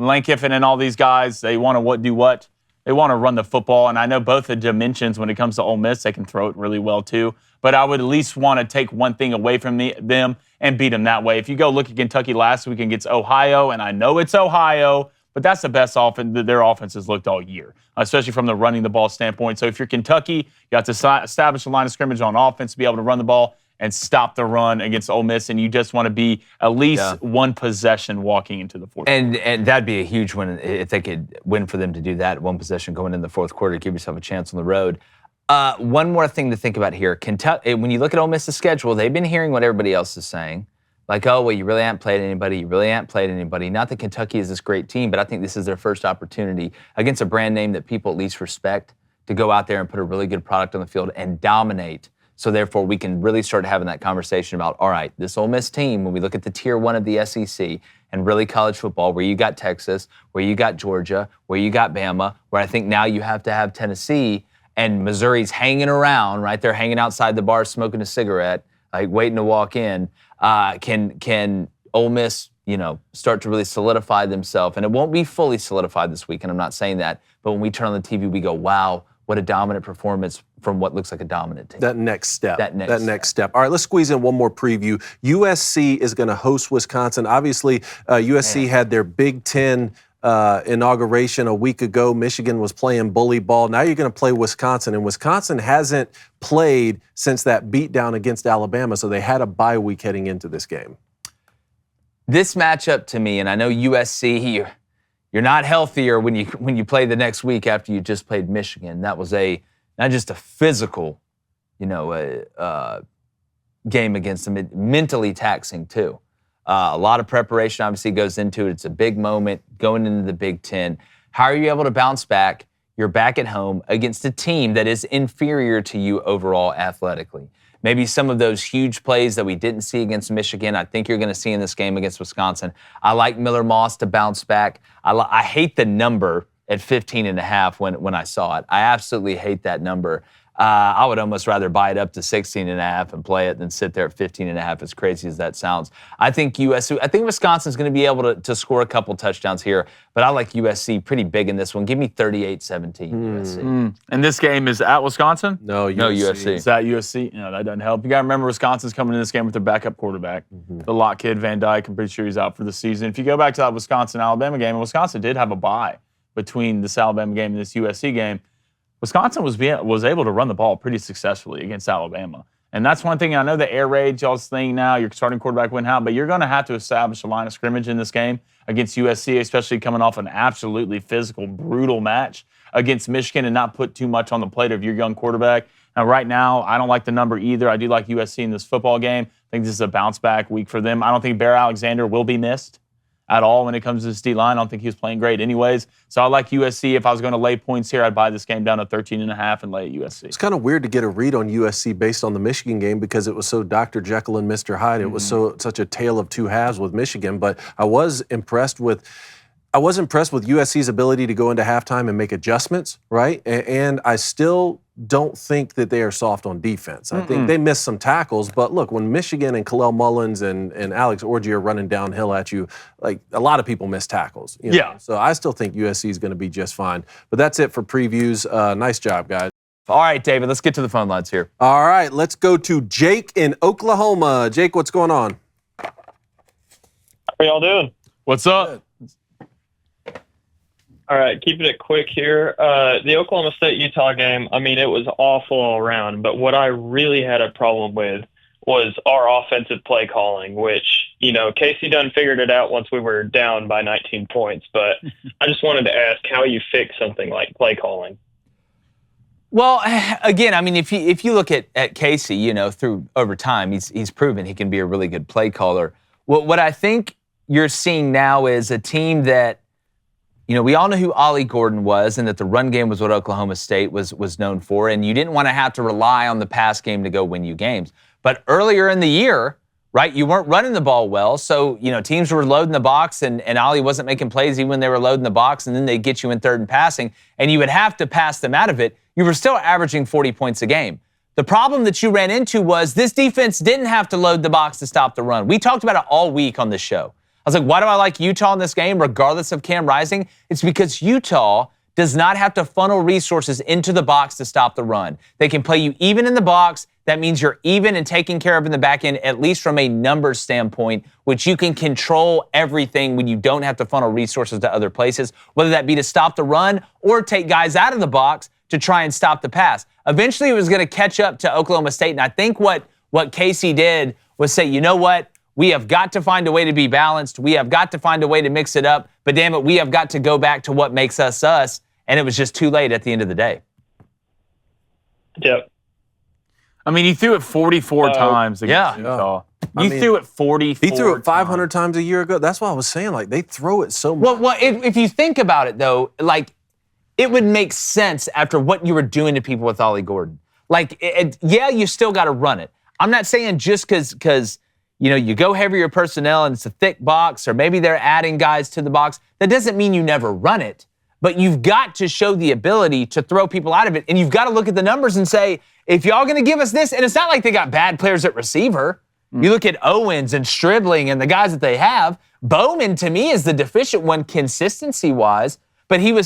Lane Kiffin and all these guys, they want to do what? They want to run the football, and I know both the dimensions when it comes to Ole Miss, they can throw it really well too. But I would at least want to take one thing away from them and beat them that way. If you go look at Kentucky last week against Ohio, and I know it's Ohio, but that's the best offense that their offense has looked all year, especially from the running the ball standpoint. So if you're Kentucky, you have to establish a line of scrimmage on offense to be able to run the ball and stop the run against Ole Miss, and you just want to be at least one possession walking into the fourth quarter. And that'd be a huge win if they could win for them to do that, one possession going in the fourth quarter, give yourself a chance on the road. One more thing to think about here. Kentucky, when you look at Ole Miss's schedule, they've been hearing what everybody else is saying. Like, oh, well, you really haven't played anybody. You really haven't played anybody. Not that Kentucky is this great team, but I think this is their first opportunity against a brand name that people at least respect to go out there and put a really good product on the field and dominate. So, therefore, we can really start having that conversation about, all right, this Ole Miss team, when we look at the Tier 1 of the SEC and really college football, where you got Texas, where you got Georgia, where you got Bama, where I think now you have to have Tennessee, and Missouri's hanging around, right? They're hanging outside the bar smoking a cigarette, like waiting to walk in. Can Ole Miss, start to really solidify themselves? And it won't be fully solidified this week, and I'm not saying that. But when we turn on the TV, we go, wow, what a dominant performance from what looks like a dominant team. That next step. That next step. All right, let's squeeze in one more preview. USC is going to host Wisconsin. Obviously, USC had their Big Ten inauguration a week ago. Michigan was playing bully ball. Now you're going to play Wisconsin, and Wisconsin hasn't played since that beatdown against Alabama, so they had a bye week heading into this game. This matchup to me, and I know USC, you're not healthier when you play the next week after you just played Michigan. That was not just a physical, game against them, mentally taxing too. A lot of preparation obviously goes into it. It's a big moment going into the Big Ten. How are you able to bounce back? You're back at home against a team that is inferior to you overall athletically. Maybe some of those huge plays that we didn't see against Michigan, I think you're going to see in this game against Wisconsin. I like Miller Moss to bounce back. I hate the number at 15.5 when I saw it. I absolutely hate that number. I would almost rather buy it up to 16.5 and play it than sit there at 15.5, as crazy as that sounds. I think Wisconsin's going to be able to score a couple touchdowns here, but I like USC pretty big in this one. Give me 38-17 USC. And this game is at Wisconsin? No, USC. It's at USC. That doesn't help. You got to remember Wisconsin's coming in this game with their backup quarterback, the lock kid Van Dyke. I'm pretty sure he's out for the season. If you go back to that Wisconsin-Alabama game, and Wisconsin did have a bye between this Alabama game and this USC game, Wisconsin was able to run the ball pretty successfully against Alabama. And that's one thing. I know the air raid, y'all's thing now, your starting quarterback went out, but you're going to have to establish a line of scrimmage in this game against USC, especially coming off an absolutely physical, brutal match against Michigan, and not put too much on the plate of your young quarterback. Now, right now, I don't like the number either. I do like USC in this football game. I think this is a bounce-back week for them. I don't think Bear Alexander will be missed at all when it comes to this D-line. I don't think he was playing great anyways. So I like USC. If I was going to lay points here, I'd buy this game down to 13.5 and lay at USC. It's kind of weird to get a read on USC based on the Michigan game because it was so Dr. Jekyll and Mr. Hyde. It was such a tale of two halves with Michigan. But I was impressed with USC's ability to go into halftime and make adjustments, right? And I still don't think that they are soft on defense. I think they missed some tackles, but look, when Michigan and Kalel Mullins and Alex Orji are running downhill at you, like a lot of people miss tackles. You know? Yeah. So I still think USC is going to be just fine. But that's it for previews. Nice job, guys. All right, David, let's get to the phone lines here. All right, let's go to Jake in Oklahoma. Jake, what's going on? How are y'all doing? What's up? Good. All right, keeping it quick here. The Oklahoma State-Utah game, I mean, it was awful all around, but what I really had a problem with was our offensive play calling, which, Casey done figured it out once we were down by 19 points, but I just wanted to ask how you fix something like play calling. Well, again, I mean, if you look at Casey, through over time, he's proven he can be a really good play caller. What I think you're seeing now is a team that, we all know who Ollie Gordon was and that the run game was what Oklahoma State was known for, and you didn't want to have to rely on the pass game to go win you games. But earlier in the year, right, you weren't running the ball well, so, teams were loading the box, and Ollie wasn't making plays even when they were loading the box, and then they'd get you in third and passing, and you would have to pass them out of it. You were still averaging 40 points a game. The problem that you ran into was this defense didn't have to load the box to stop the run. We talked about it all week on this show. I was like, why do I like Utah in this game regardless of Cam Rising? It's because Utah does not have to funnel resources into the box to stop the run. They can play you even in the box. That means you're even and taken care of in the back end, at least from a numbers standpoint, which you can control everything when you don't have to funnel resources to other places, whether that be to stop the run or take guys out of the box to try and stop the pass. Eventually, it was going to catch up to Oklahoma State, and I think what Casey did was say, you know what? We have got to find a way to be balanced. We have got to find a way to mix it up, but damn it, we have got to go back to what makes us us, and it was just too late at the end of the day. Yep. I mean, he threw it 44 times against Utah. You threw it 44 He threw it 500 times. times a year ago. That's what I was saying. Like, they throw it so much. Well, if you think about it, though, like, it would make sense after what you were doing to people with Ollie Gordon. Like, yeah, you still got to run it. I'm not saying just because you go heavier personnel and it's a thick box, or maybe they're adding guys to the box. That doesn't mean you never run it. But you've got to show the ability to throw people out of it. And you've got to look at the numbers and say, if y'all going to give us this, and it's not like they got bad players at receiver. You look at Owens and Stribling and the guys that they have. Bowman, to me, is the deficient one consistency-wise. But they were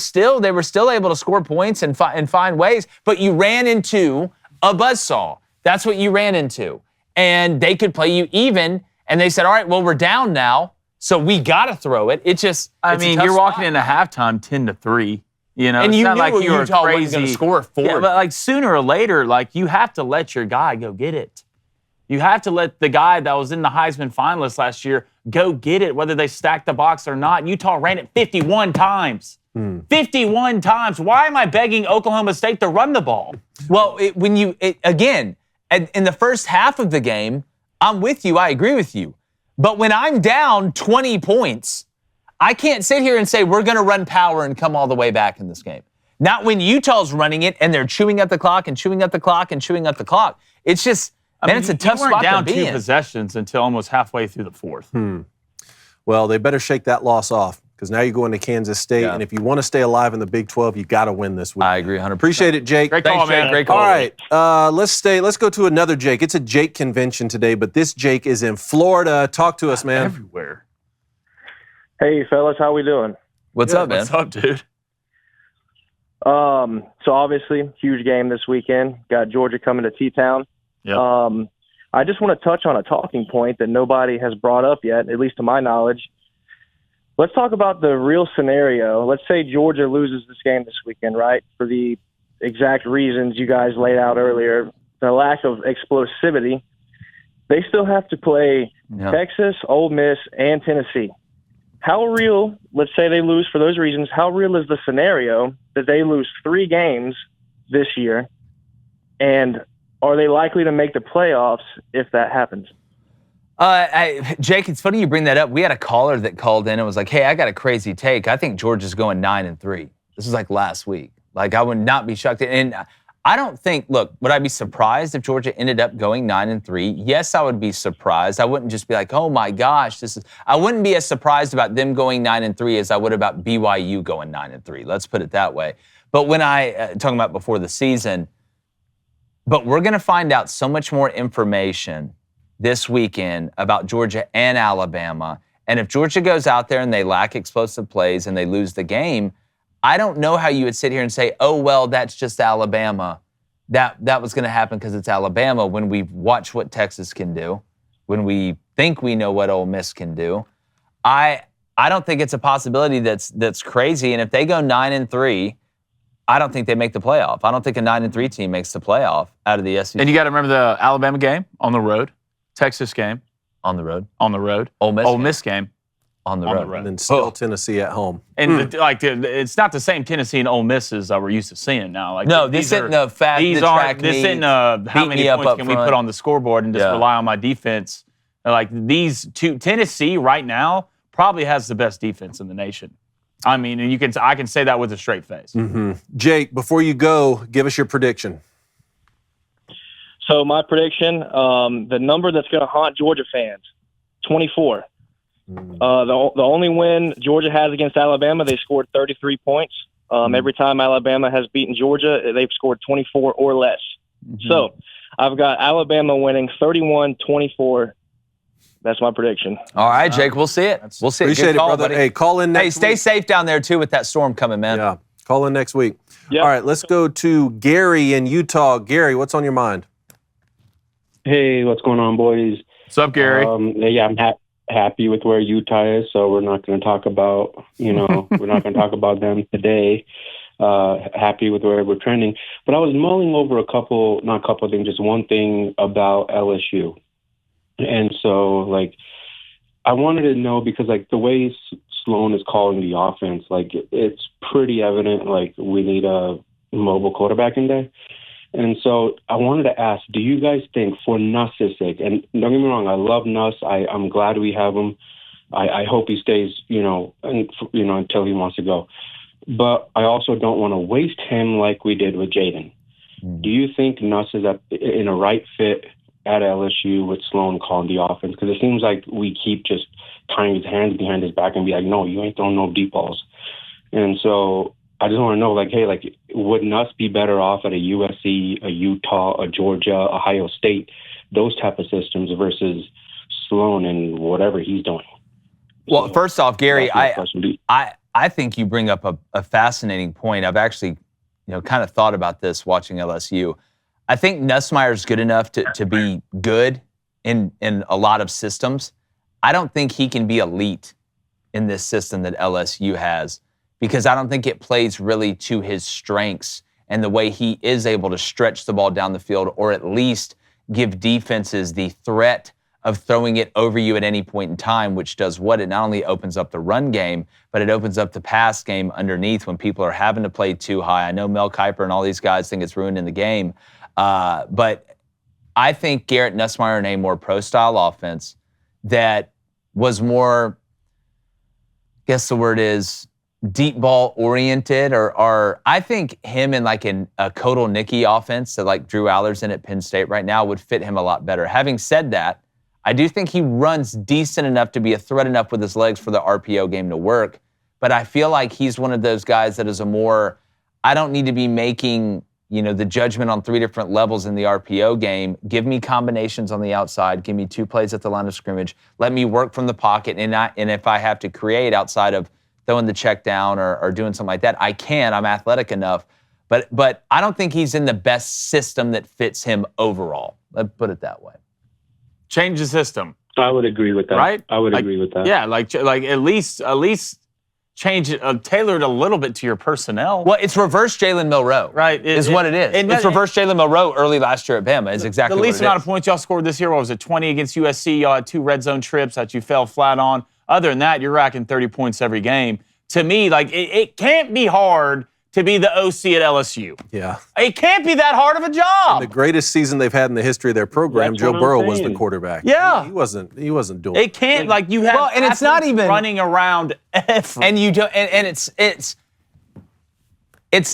still able to score points and find ways. But you ran into a buzzsaw. That's what you ran into. And they could play you even. And they said, all right, well, we're down now, so we got to throw it. I mean, you're walking into halftime 10-3. And it's you not knew like you were Utah crazy. wasn't going to score 4. Yeah, but like sooner or later, like you have to let your guy go get it. You have to let the guy that was in the Heisman finalist last year go get it, whether they stacked the box or not. Utah ran it 51 times. 51 times. Why am I begging Oklahoma State to run the ball? Well, again, in the first half of the game, I'm with you. I agree with you. But when I'm down 20 points, I can't sit here and say we're going to run power and come all the way back in this game. Not when Utah's running it and they're chewing up the clock and chewing up the clock and chewing up the clock. It's just, it's a tough spot down to be 2 in. possessions until almost halfway through the fourth. Well, they better shake that loss off, because now you're going to Kansas State, and if you want to stay alive in the Big 12, you got to win this week. I agree 100%. Appreciate it, Jake. Great call, man. Great call. All right, let's go to another Jake. It's a Jake convention today, but this Jake is in Florida. Talk to us, man. Everywhere. Hey, fellas, how we doing? What's up, man? What's up, dude? So obviously, huge game this weekend. Got Georgia coming to T-Town. Yep. I just want to touch on a talking point that nobody has brought up yet, at least to my knowledge. Let's talk about the real scenario. Let's say Georgia loses this game this weekend, right? For the exact reasons you guys laid out earlier, the lack of explosivity. They still have to play Texas, Ole Miss, and Tennessee. How real, let's say they lose for those reasons, how real is the scenario that they lose 3 games this year? And are they likely to make the playoffs if that happens? Jake, it's funny you bring that up. We had a caller that called in and was like, hey, I got a crazy take. I think Georgia's going 9-3. This was like last week. Like, I would not be shocked. And I don't think, look, would I be surprised if Georgia ended up going 9-3? Yes, I would be surprised. I wouldn't just be like, oh my gosh, I wouldn't be as surprised about them going 9-3 as I would about BYU going 9-3. Let's put it that way. But when talking about before the season, but we're going to find out so much more information this weekend about Georgia and Alabama. And if Georgia goes out there and they lack explosive plays and they lose the game, I don't know how you would sit here and say, oh, well, that's just Alabama. That was going to happen because it's Alabama, when we watch what Texas can do, when we think we know what Ole Miss can do. I don't think it's a possibility that's crazy. And if they go 9-3, I don't think they make the playoff. I don't think a 9-3 team makes the playoff out of the SEC. And you got to remember the Alabama game on the road, Texas game on the road, Ole Miss game on the road. And then still Tennessee at home. And it's not the same Tennessee and Ole Miss as we're used to seeing now. Like, no, this isn't the fast. This isn't how many points can we put on the scoreboard and just rely on my defense. Like, these two, Tennessee right now probably has the best defense in the nation. I mean, and I can say that with a straight face. Mm-hmm. Jake, before you go, give us your prediction. So my prediction, the number that's going to haunt Georgia fans, 24. The only win Georgia has against Alabama, they scored 33 points. Every time Alabama has beaten Georgia, they've scored 24 or less. So I've got Alabama winning 31-24 That's my prediction. All right, Jake, we'll see it. We'll see it. Appreciate Good it, call, brother. buddy. Hey, call in next Hey, stay week. safe down there, too, with that storm coming, man. Yeah, call in next week. Yep. All right, let's go to Gary in Utah. Gary, what's on your mind? Hey, what's going on, boys? What's up, Gary? Yeah, I'm happy with where Utah is, so we're not going to talk about, we're not going to talk about them today. Happy with where we're trending. But I was mulling over not a couple of things, just one thing about LSU. And so, like, I wanted to know, because, like, the way Sloan is calling the offense, like, it's pretty evident, like, we need a mobile quarterback in there. And so I wanted to ask, do you guys think, for Nuss's sake, and don't get me wrong, I love Nuss. I'm glad we have him. I hope he stays, until he wants to go. But I also don't want to waste him like we did with Jaden. Do you think Nuss is in a right fit at LSU with Sloan calling the offense? Because it seems like we keep just tying his hands behind his back and be like, no, you ain't throwing no deep balls. And so I just want to know, like, hey, like, would Nuss be better off at a USC, a Utah, a Georgia, Ohio State, those type of systems versus Sloan and whatever he's doing? Well, So, first off, Gary, that's my question. I think you bring up a fascinating point. I've actually, kind of thought about this watching LSU. I think Nussmeier's good enough to be good in a lot of systems. I don't think he can be elite in this system that LSU has, because I don't think it plays really to his strengths and the way he is able to stretch the ball down the field, or at least give defenses the threat of throwing it over you at any point in time, which does what? It not only opens up the run game, but it opens up the pass game underneath when people are having to play too high. I know Mel Kiper and all these guys think it's ruining the game, but I think Garrett Nussmeier in a more pro-style offense that was more, I guess the word is, deep ball oriented, or I think him in like a Kodal Nicky offense that like Drew Aller's in at Penn State right now would fit him a lot better. Having said that, I do think he runs decent enough to be a threat enough with his legs for the RPO game to work, but I feel like he's one of those guys that is I don't need to be making, the judgment on 3 different levels in the RPO game. Give me combinations on the outside. Give me 2 plays at the line of scrimmage. Let me work from the pocket, and if I have to create outside of throwing the check down or doing something like that, I can. I'm athletic enough. But I don't think he's in the best system that fits him overall. Let's put it that way. Change the system. I would agree with that. Right? I would agree with that. Yeah, like at least change it, tailor it a little bit to your personnel. Well, it's reverse Jalen Milroe. Right. Is what it is. It's reverse Jalen Milroe early last year at Bama is exactly what it is. The least amount of points y'all scored this year, what was it, 20 against USC? Y'all had 2 red zone trips that you fell flat on. Other than that, you're racking 30 points every game. To me, like, it can't be hard to be the OC at LSU. Yeah. It can't be that hard of a job. The greatest season they've had in the history of their program, That's Joe what I'm Burrow was saying. the quarterback. Yeah. He wasn't doing It can't, like, you have and it's not athletes even running around effort. And you don't, and it's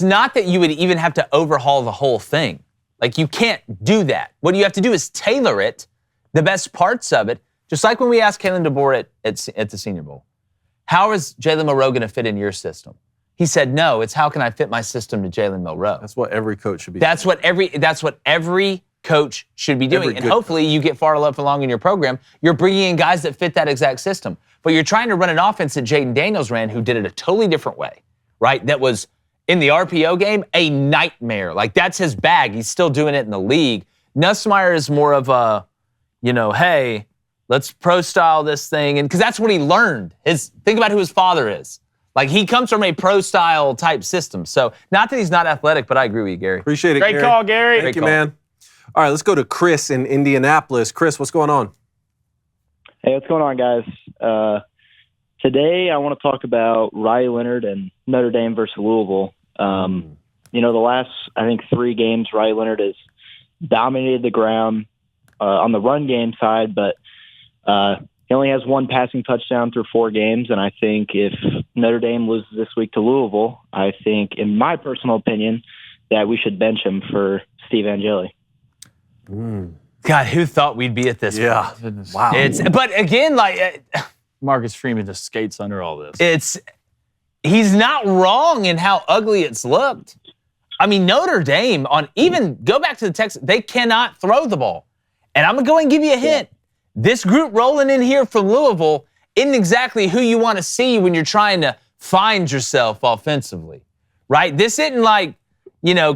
not that you would even have to overhaul the whole thing. Like, you can't do that. What you have to do is tailor it, the best parts of it, just like when we asked Kalen DeBoer at the Senior Bowl. How is Jalen Milroe going to fit in your system? He said, no, it's how can I fit my system to Jalen Milroe. That's what every coach should be That's what every coach should be doing. And hopefully you get far enough along in your program, you're bringing in guys that fit that exact system. But you're trying to run an offense that Jaden Daniels ran, who did it a totally different way, right? That was, in the RPO game, a nightmare. Like, that's his bag. He's still doing it in the league. Nussmeier is more of a, hey, let's pro-style this thing. And because that's what he learned. Think about who his father is. Like, he comes from a pro-style type system. So, not that he's not athletic, but I agree with you, Gary. Appreciate it, Great Gary. call, Gary. Thank you, man. All right, let's go to Chris in Indianapolis. Chris, what's going on? Hey, what's going on, guys? Today I want to talk about Riley Leonard and Notre Dame versus Louisville. The last, I think, 3 games, Riley Leonard has dominated the ground on the run game side, but he only has 1 passing touchdown through 4 games, and I think if Notre Dame loses this week to Louisville, I think, in my personal opinion, that we should bench him for Steve Angeli. God, who thought we'd be at this Yeah. point? Wow. But again, like, Marcus Freeman just skates under all this. he's not wrong in how ugly it's looked. I mean, Notre Dame, go back to the Texas, they cannot throw the ball. And I'm going to go and give you a hint. This group rolling in here from Louisville isn't exactly who you want to see when you're trying to find yourself offensively, right? This isn't like,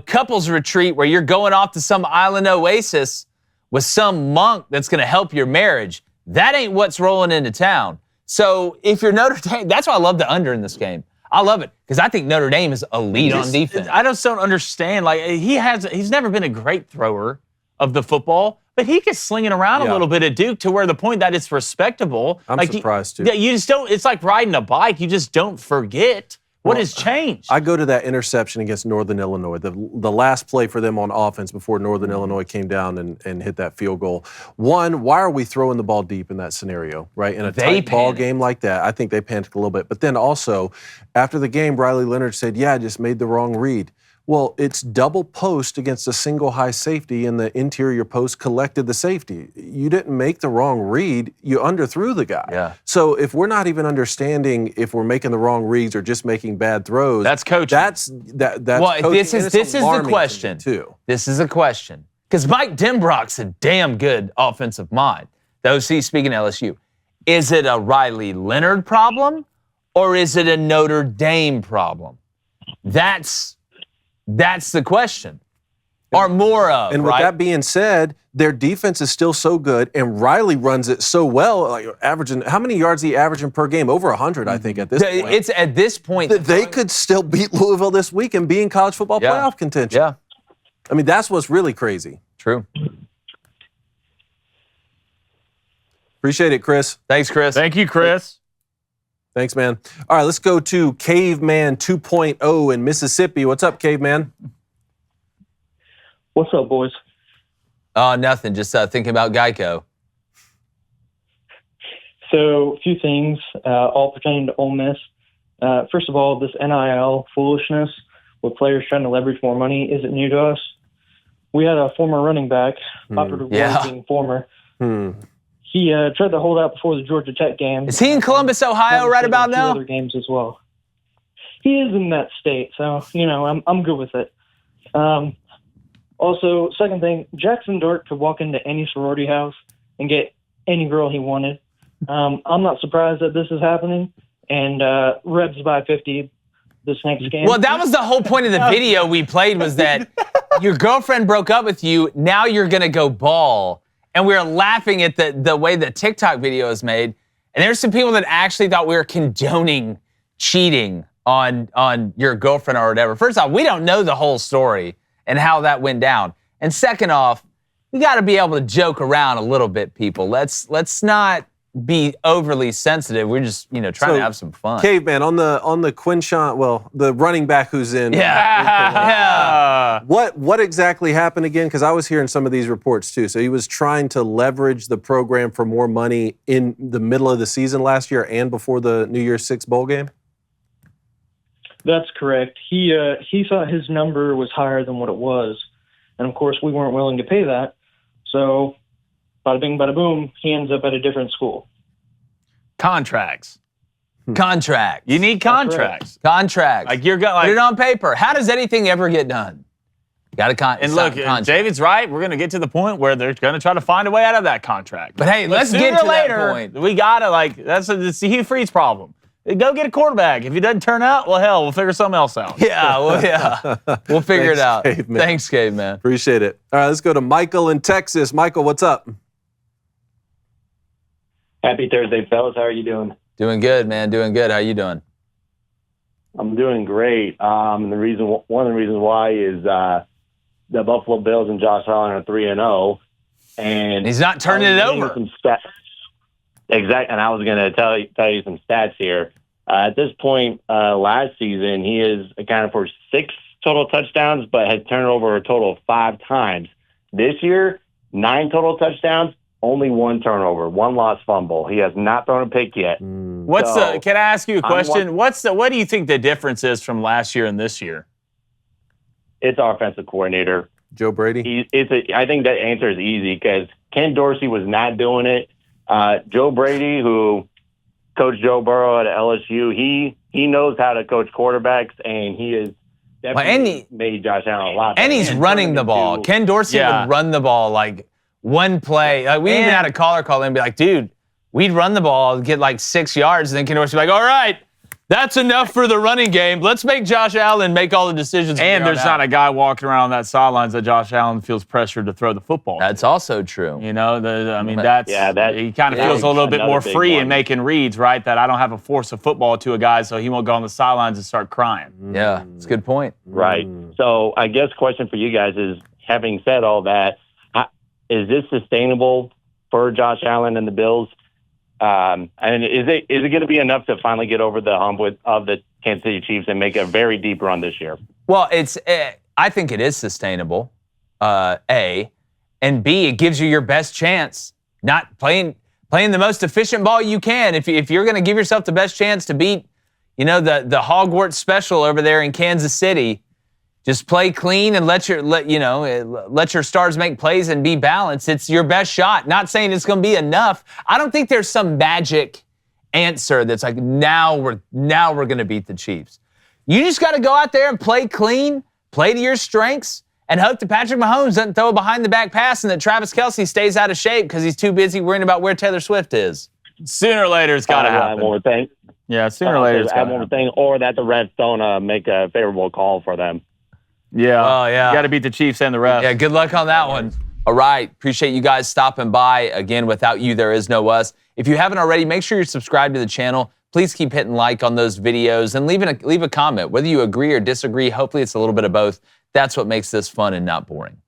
couples retreat where you're going off to some island oasis with some monk that's going to help your marriage. That ain't what's rolling into town. So if you're Notre Dame, that's why I love the under in this game. I love it because I think Notre Dame is elite on defense. I just don't understand. Like he's never been a great thrower of the football, but he can sling it around a little bit at Duke to where the point that it's respectable. I'm surprised too. Yeah, you just don't. It's like riding a bike. You just don't forget what has changed. I go to that interception against Northern Illinois, the last play for them on offense before Northern Illinois came down and hit that field goal. One, why are we throwing the ball deep in that scenario, right? In a tight ball game like that, I think they panicked a little bit. But then also, after the game, Riley Leonard said, I just made the wrong read. Well, it's double post against a single high safety, and the interior post collected the safety. You didn't make the wrong read. You underthrew the guy. Yeah. So if we're not even understanding if we're making the wrong reads or just making bad throws, that's coaching. That's well, coaching. This is the question. Too. This is a question. Because Mike Denbrock's a damn good offensive mind. The OC, speaking LSU. Is it a Riley Leonard problem or is it a Notre Dame problem? That's the question. Or more of, and with that being said, their defense is still so good, and Riley runs it so well, like averaging, how many yards he averaging per game? Over 100, I think, at this point. It's at this point. They could still beat Louisville this week and be in college football playoff contention. Yeah. I mean, that's what's really crazy. True. Appreciate it, Chris. Thanks, Chris. Thank you, Chris. Thanks, man. All right, let's go to Caveman 2.0 in Mississippi. What's up, Caveman? What's up, boys? Oh, nothing. Just thinking about Geico. So, a few things, all pertaining to Ole Miss. First of all, this NIL foolishness with players trying to leverage more money isn't new to us. We had a former running back, popular being former. He tried to hold out before the Georgia Tech game. Is he in Columbus, Ohio, right about now? Other games as well. He is in that state, so I'm good with it. Also, second thing, Jackson Dart could walk into any sorority house and get any girl he wanted. I'm not surprised that this is happening. And Rebs by 50 this next game. Well, that was the whole point of the video we played, was that your girlfriend broke up with you. Now you're going to go ball. And we were laughing at the way the TikTok video is made. And there's some people that actually thought we were condoning cheating on your girlfriend or whatever. First off, we don't know the whole story and how that went down. And second off, we got to be able to joke around a little bit, people. Let's not be overly sensitive. We're just, trying to have some fun. Caveman, on the Quinshawn, the running back who's in. Yeah. What exactly happened again? Because I was hearing some of these reports too. So he was trying to leverage the program for more money in the middle of the season last year and before the New Year's Six bowl game? That's correct. He thought his number was higher than what it was. And of course, we weren't willing to pay that. So bada bing, bada boom, he ends up at a different school. Contracts. Contracts. You need contracts. Contracts. Like you're going. Put it on paper. How does anything ever get done? Got a contract. And look, David's right. We're going to get to the point where they're going to try to find a way out of that contract. But hey, let's get to that point. We got to, that's the Hugh Freeze problem. Go get a quarterback. If he doesn't turn out, well, hell, we'll figure something else out. Yeah, we'll figure it out. Caveman. Thanks, Caveman. Appreciate it. All right, let's go to Michael in Texas. Michael, what's up? Happy Thursday, fellas. How are you doing? Doing good, man. Doing good. How you doing? I'm doing great. One of the reasons why is the Buffalo Bills and Josh Allen are 3-0, and he's not turning it over. Exactly, and I was going to tell you some stats here. At this point, last season, he has accounted for 6 total touchdowns, but has turned over a total of 5 times. This year, 9 total touchdowns, only 1 turnover, 1 lost fumble. He has not thrown a pick yet. Can I ask you a question? What do you think the difference is from last year and this year? It's our offensive coordinator, Joe Brady. I think that answer is easy because Ken Dorsey was not doing it. Joe Brady, who coached Joe Burrow at LSU, he knows how to coach quarterbacks, and he is definitely made Josh Allen a lot better. And he's running the ball. Ken Dorsey would run the ball like one play. Like, we even had a caller call in and be like, dude, we'd run the ball, get like 6 yards, and then Ken Dorsey be like, all right, that's enough for the running game. Let's make Josh Allen make all the decisions. And there's not a guy walking around on that sidelines that Josh Allen feels pressured to throw the football. That's also true. You know, he kind of feels a little bit more free in making reads, right? That I don't have to force a football to a guy so he won't go on the sidelines and start crying. Yeah, it's a good point. Right. So I guess question for you guys is, having said all that, is this sustainable for Josh Allen and the Bills? And is it going to be enough to finally get over the hump of the Kansas City Chiefs and make a very deep run this year? Well, I think it is sustainable, A. And B, it gives you your best chance, not playing the most efficient ball you can. If you're going to give yourself the best chance to beat, the Hogwarts special over there in Kansas City, just play clean and let your stars make plays and be balanced. It's your best shot. Not saying it's going to be enough. I don't think there's some magic answer that's like, now we're going to beat the Chiefs. You just got to go out there and play clean, play to your strengths, and hope that Patrick Mahomes doesn't throw a behind-the-back pass and that Travis Kelce stays out of shape because he's too busy worrying about where Taylor Swift is. Sooner or later, it's got to happen. One more thing. Yeah, sooner or later, it's got to happen. One more thing, or that the refs don't make a favorable call for them. Yeah. Oh, yeah. You got to beat the Chiefs and the refs. Yeah, good luck on that one. All right. Appreciate you guys stopping by. Again, without you, there is no us. If you haven't already, make sure you're subscribed to the channel. Please keep hitting like on those videos and leave a comment. Whether you agree or disagree, hopefully it's a little bit of both. That's what makes this fun and not boring.